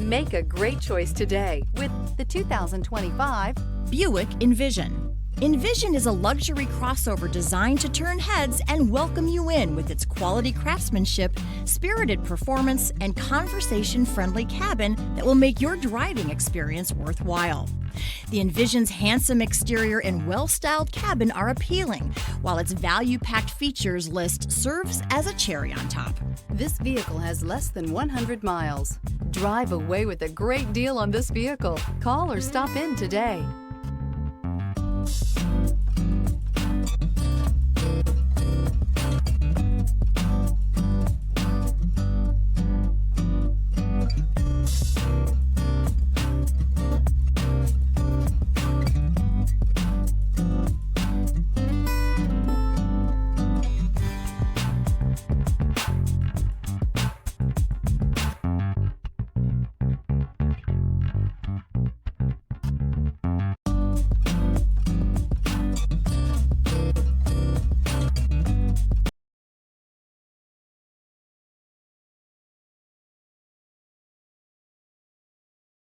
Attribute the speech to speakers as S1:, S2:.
S1: Make a great choice today with the 2025
S2: Buick Envision. Envision is a luxury crossover designed to turn heads and welcome you in with its quality craftsmanship, spirited performance, and conversation-friendly cabin that will make your driving experience worthwhile. The Envision's handsome exterior and well-styled cabin are appealing, while its value-packed features list serves as a cherry on top.
S1: This vehicle has less than 100 miles. Drive away with a great deal on this vehicle. Call or stop in today.